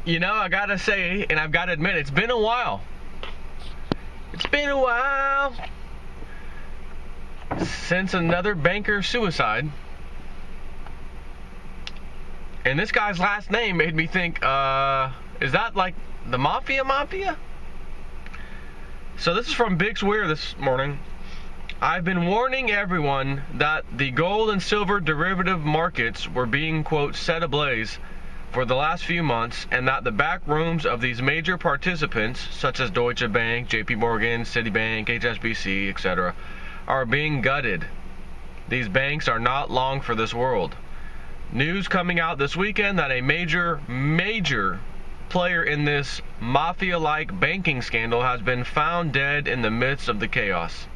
You know, I gotta say, and I've gotta admit, it's been a while. It's been a while since another banker suicide. And this guy's last name made me think, is that like the mafia? So this is from Big Swear this morning. I've been warning everyone that the gold and silver derivative markets were being, quote, set ablaze for the last few months, and that the back rooms of these major participants, such as Deutsche Bank, JP Morgan, Citibank, HSBC, etc., are being gutted. These banks are not long for this world. News coming out this weekend that a major player in this mafia-like banking scandal has been found dead in the midst of the chaos.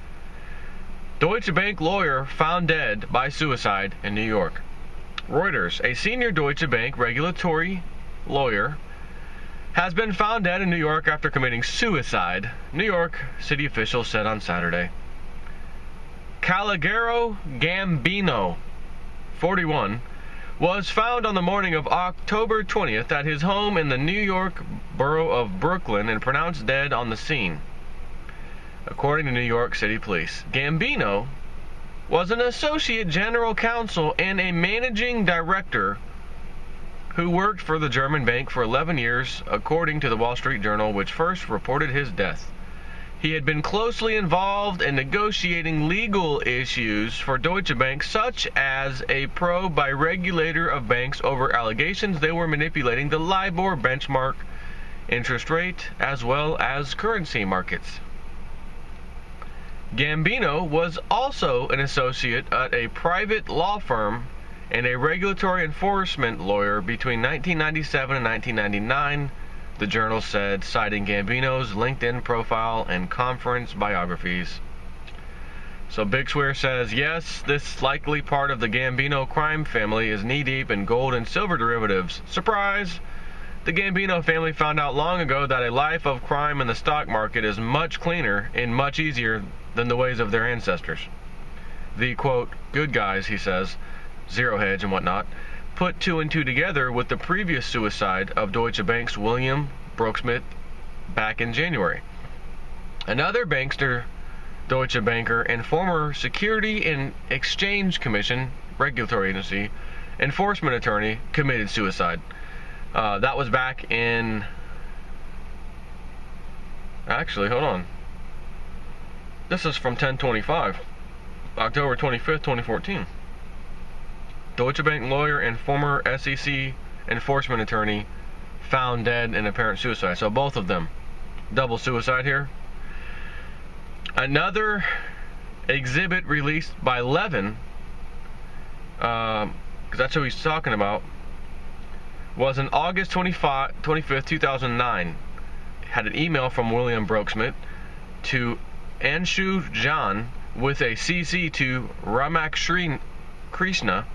Deutsche Bank lawyer found dead by suicide in New York. Reuters, a senior Deutsche Bank regulatory lawyer, has been found dead in New York after committing suicide, New York city officials said on Saturday. Calogero Gambino, 41, was found on the morning of October 20th at his home in the New York borough of Brooklyn and pronounced dead on the scene, according to New York City Police. Gambino was an associate general counsel and a managing director who worked for the German bank for 11 years, according to the Wall Street Journal, which first reported his death. He had been closely involved in negotiating legal issues for Deutsche Bank, such as a probe by regulator of banks over allegations they were manipulating the LIBOR benchmark interest rate as well as currency markets. Gambino was also an associate at a private law firm and a regulatory enforcement lawyer between 1997 and 1999, the Journal said, citing Gambino's LinkedIn profile and conference biographies. So Big Swear says, yes, this likely part of the Gambino crime family is knee-deep in gold and silver derivatives. Surprise! The Gambino family found out long ago that a life of crime in the stock market is much cleaner and much easier than the ways of their ancestors. The, quote, good guys, he says, zero hedge and whatnot, put two and two together with the previous suicide of Deutsche Bank's William Broeksmit back in January. Another bankster, Deutsche banker, and former Security and Exchange Commission regulatory agency enforcement attorney committed suicide. That was back in... Actually, hold on. This is from 10/25, October 25th, 2014. Deutsche Bank lawyer and former SEC enforcement attorney found dead in apparent suicide. So both of them. Double suicide here. Another exhibit released by Levin, because that's who he's talking about, was on August 25th, 2009. Had an email from William Broeksmit to Anshu Jan with a CC to Ramak Krishna,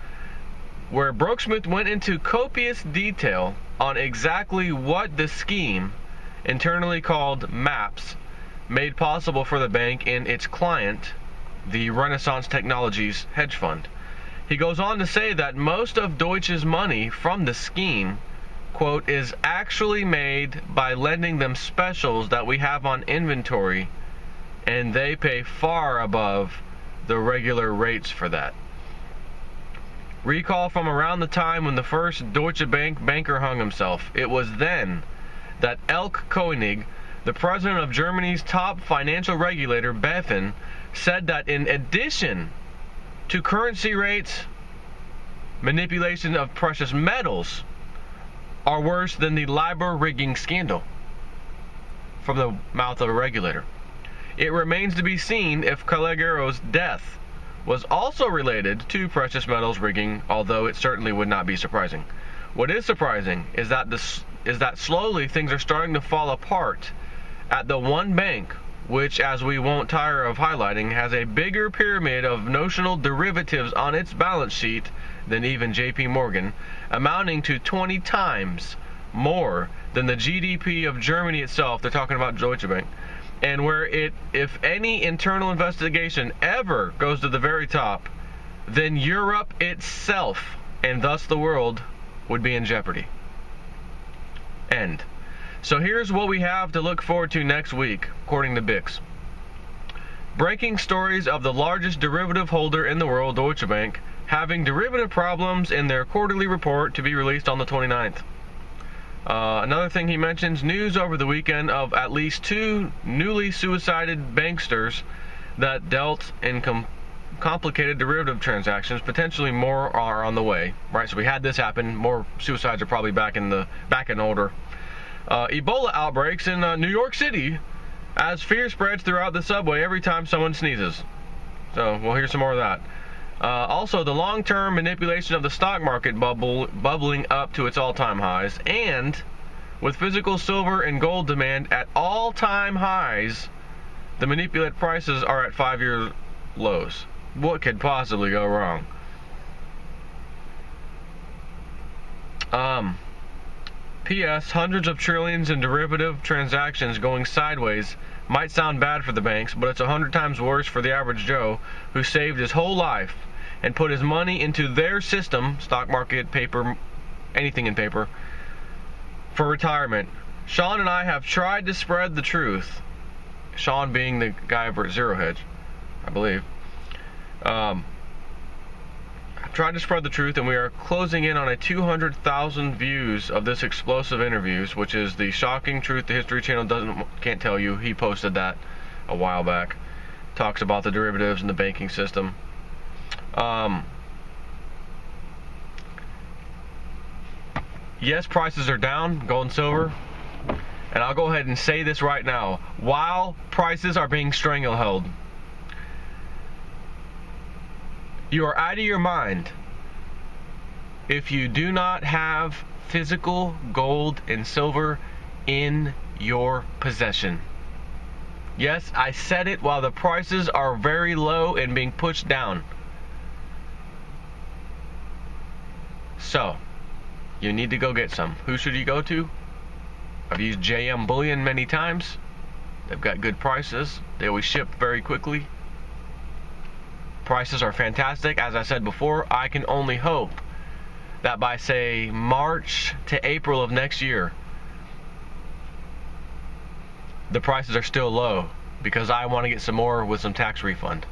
where Broeksmit went into copious detail on exactly what the scheme, internally called MAPS, made possible for the bank and its client, the Renaissance Technologies hedge fund. He goes on to say that most of Deutsche's money from the scheme, quote, is actually made by lending them specials that we have on inventory, and they pay far above the regular rates for that. Recall from around the time when the first Deutsche Bank banker hung himself. It was then that Elke Koenig, the president of Germany's top financial regulator, BaFin, said that in addition to currency rates, manipulation of precious metals are worse than the LIBOR rigging scandal, from the mouth of a regulator. It remains to be seen if Calagero's death was also related to precious metals rigging, although it certainly would not be surprising. What is surprising is that slowly things are starting to fall apart at the one bank, which, as we won't tire of highlighting, has a bigger pyramid of notional derivatives on its balance sheet than even JP Morgan, amounting to 20 times more than the GDP of Germany itself. They're talking about Deutsche Bank. And where it, if any internal investigation ever goes to the very top, then Europe itself, and thus the world, would be in jeopardy. End. So here's what we have to look forward to next week, according to Bix. Breaking stories of the largest derivative holder in the world, Deutsche Bank, having derivative problems in their quarterly report to be released on the 29th. Another thing he mentions, news over the weekend of at least 2 newly suicided banksters that dealt in complicated derivative transactions. Potentially more are on the way, right? So we had this happen. More suicides are probably back in order. Ebola outbreaks in New York City as fear spreads throughout the subway every time someone sneezes. So we'll hear some more of that. Also, the long-term manipulation of the stock market bubbling up to its all-time highs, and with physical silver and gold demand at all-time highs, the manipulated prices are at 5-year lows. What could possibly go wrong? P.S. Hundreds of trillions in derivative transactions going sideways might sound bad for the banks, but it's 100 times worse for the average Joe who saved his whole life and put his money into their system, stock market, paper, anything in paper, for retirement. Sean and I have tried to spread the truth. Sean being the guy over at Zero Hedge, I believe. Tried to spread the truth, and we are closing in on 200,000 views of this explosive interviews, which is the shocking truth the History Channel can't tell you. He posted that a while back. Talks about the derivatives and the banking system. Yes, prices are down, gold and silver, and I'll go ahead and say this right now. While prices are being stranglehold, you are out of your mind if you do not have physical gold and silver in your possession. Yes, I said it while the prices are very low and being pushed down. So, you need to go get some. Who should you go to? I've used JM Bullion many times. They've got good prices. They always ship very quickly. Prices are fantastic. As I said before, I can only hope that by, say, March to April of next year, the prices are still low, because I want to get some more with some tax refund.